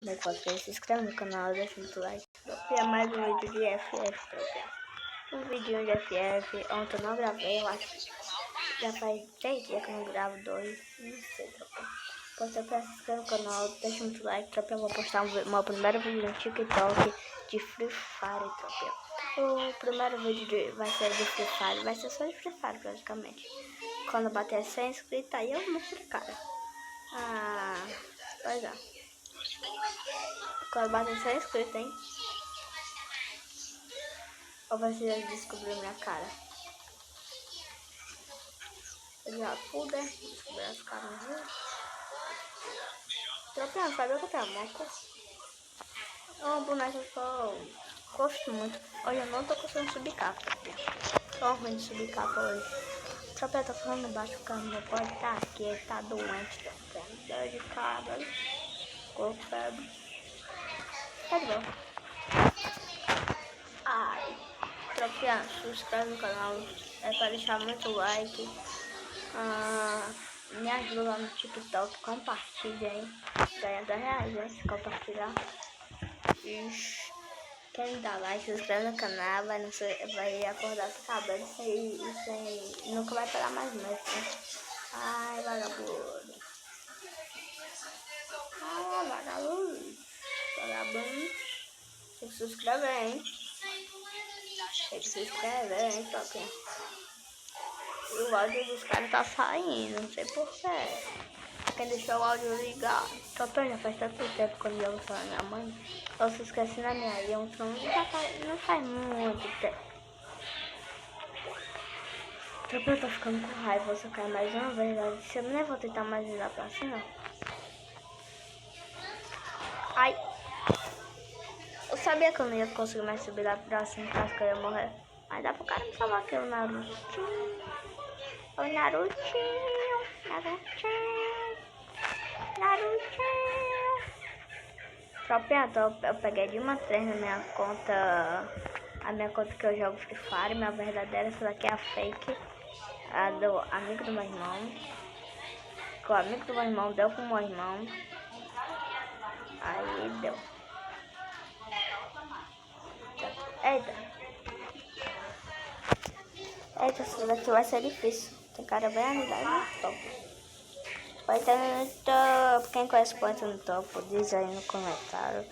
Não pode se inscreve no canal, deixa muito like. Tropia mais um vídeo de FF, tropia. Um vídeo de FF, ontem eu não gravei, eu acho. Já faz 3 dias que eu não gravo, 2, não sei, tropia. Então, tropia, se inscreve no canal, deixa muito like, tropia. Eu vou postar meu primeiro vídeo no TikTok de Free Fire, tropia. O primeiro vídeo vai ser de Free Fire, vai ser só de Free Fire, praticamente. Quando bater 100 inscritos, aí eu mostro a cara. Pois é. Quando bater 100 inscritos, hein? Ou você descobriu minha cara? Eu já pude descobrir as caras, viu? Tropeão, sabe o que é moco? É uma boneca que eu gosto muito. Hoje eu não tô conseguindo subir capa, tropeão. Tô ruim de subir capa hoje. Tropeão, tô falando baixo porque meu pai tá aqui, ele tá doente, tropeão. Dor de cabra, corpo, febre. Tá de boa. Ai, tropeão, se inscreve no canal, é pra deixar muito like. Me ajuda lá no TikTok, compartilha aí. Ganha R$10, hein, se compartilhar. Ixi. Quem dá like, se inscreve no canal, vai acordar com o cabelo sem nunca vai parar mais mesmo. Ai, vagabundo. Ai, vagabundo. Vagabundo. Tem que se inscrever, hein? Tem que se inscrever, hein, topinha. E o áudio dos caras tá saindo, não sei porquê. Quem deixou o áudio ligado. Topinha, já faz tanto tempo quando eu vou falar minha mãe. Eu se esqueci na minha aí, então não faz muito tempo. Eu tô ficando com raiva, vou socar mais uma vez, mas eu nem vou tentar mais virar pra cima. Ai! Eu sabia que eu não ia conseguir mais subir lá pra cima, caso que eu ia morrer. Mas dá pro cara me salvar aqui, o Narutinho. O Narutinho. Tropinha, eu peguei de uma 3 na minha conta. A minha conta que eu jogo Free Fire, minha verdadeira, essa daqui é a fake. A do amigo do meu irmão. Que o amigo do meu irmão deu pro meu irmão. Aí deu. Eita. Eita, essa daqui vai ser difícil. Tem cara bem animado no topo. Poeta no topo. Quem conhece Poeta no topo, diz aí no comentário.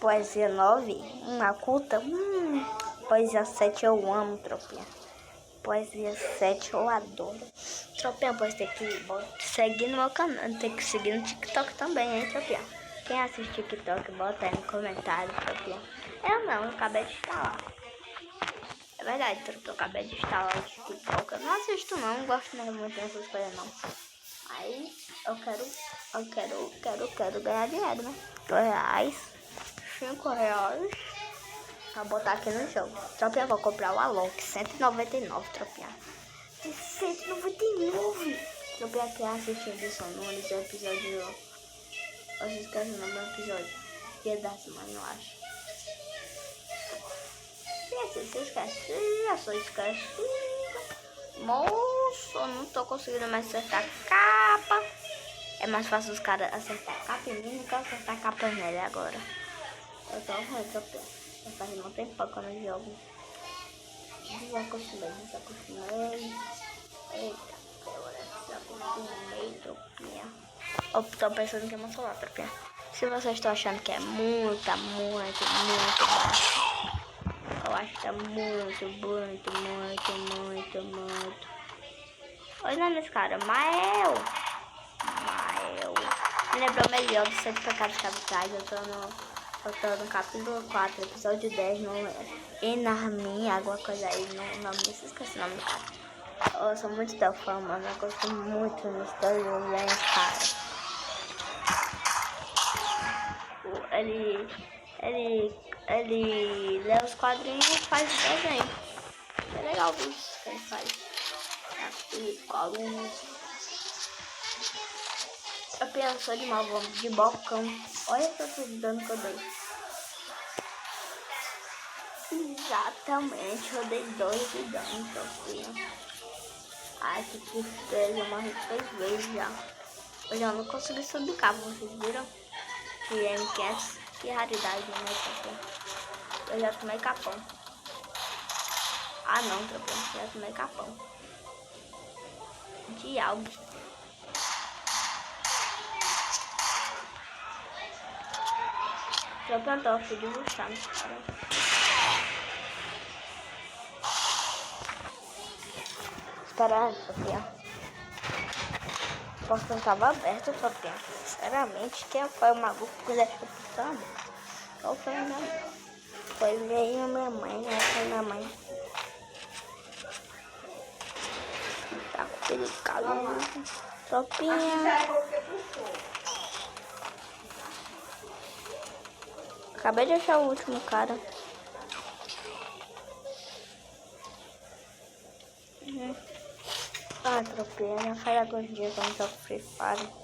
Poesia 9, uma culta. Poesia 7 eu amo, tropinha. Poesia 7 eu adoro. Tropinha, pois tem que seguir no meu canal. Tem que seguir no TikTok também, hein, tropinha. Quem assiste TikTok, bota aí no comentário, tropinha. Eu acabei de instalar. É verdade, tropinha, eu acabei de instalar o TikTok. Eu não assisto não gosto mesmo muito dessas coisas não. Aí eu quero ganhar dinheiro, né? R$2, R$5 pra botar aqui no jogo. Tropinha, vou comprar o Alok, 199, tropinha. De 199. Tropinha, quem assistiu edição no episódio. Eu esqueci o nome do episódio. Dia das Mães, eu acho. Se esquece, já sou esquecido. Moço, eu não tô conseguindo mais acertar capa. É mais fácil os caras acertar capa em mim do que acertar capa nele agora. Eu tô ruim, tropinha. Já faz muito tempo que eu não jogo. Desacostumei. Eita, agora desacostumei, tropinha. Eu tô pensando que é meu celular, tropinha. Se vocês estão achando que é muito baixo, eu acho que é muito. Olha nesse cara, Mael. Me lembrou melhor do Sete Pecados Capitais. Eu tô no capítulo 4, episódio 10, no Enarmin, alguma coisa aí, no nome desse, esqueci o nome do cara. Eu sou muito teu fã, mano, eu gosto muito dos dois desenhos, cara. Ele lê os quadrinhos e faz o desenho. É legal isso que ele faz. Aqui, quadrinhos. Eu penso de mal, de bocão. Olha essa dano que eu dei. Exatamente, eu dei 2 de dano, tropinha. Ai, que tristeza, eu morri 3 vezes já. Eu já não consegui subir cabo, vocês viram? Que MQS. Que raridade, né, tropinha? Eu já tomei capão. Ah não, tropinha, eu já tomei capão. De algo. Tropinha, eu tô pedindo ruxar nesse cara. Espera aí, tropinha. O portão tava aberto, tropinha. Sinceramente, quem foi o maluco que quisesse o portão aberto? Qual foi a minha mãe? Foi minha mãe, né? Foi minha mãe. Tá complicado, tropinha. Acabei de achar o último cara. Ah, tropinha, já faz alguns dias que eu não jogo Free Fire.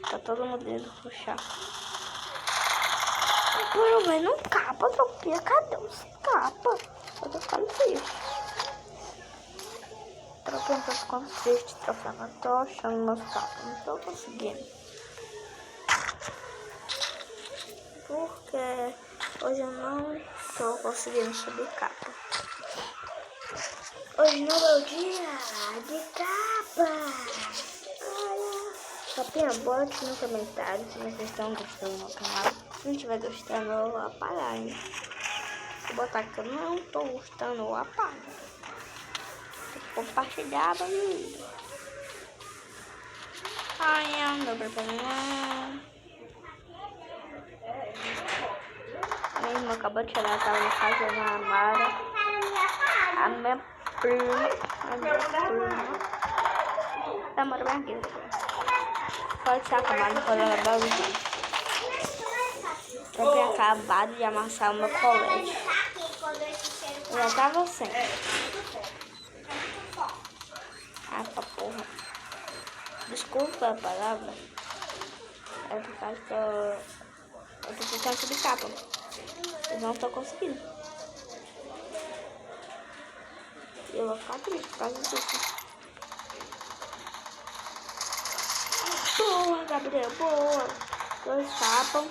Tá todo mundo indo puxar. Mano, mas não capa, tropinha. Cadê os capa? Eu tô ficando triste. Tropinha, tô ficando triste, tropinha. Não tô achando meus capas. Não tô conseguindo. Porque hoje eu não tô conseguindo subir capa. Hoje não é o dia de capa. Tropinha, bote no comentário se vocês estão gostando do meu canal. Se não estiver gostando, eu vou apagar, hein? Vou botar que eu não tô gostando, eu apago. Compartilhar pra mim. Ai, não deu pra pegar. Minha irmã acabou de chegar, tava na casa da Mara. A minha prima. Ela mora bem aqui. Pode ser acabado quando ela vai vir. Eu tinha acabado de amassar o meu colete. Eu já tava sem. Ah, pra porra. Desculpa a palavra. É por causa que eu tô tentando subir capa. Eu não tô conseguindo. E eu vou ficar triste por causa disso. Boa, Gabriel, boa. 2 capas.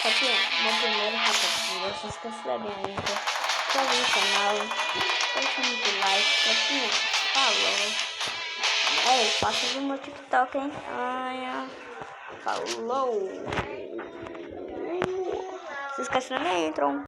Tropinha, meu primeiro capa de vídeo. Se inscreva na minha link. Se inscreva no canal. Deixa muito like. Tropinha, falou. Ei, passa no meu TikTok, hein? Ai, falou. Se inscreve na minha intro.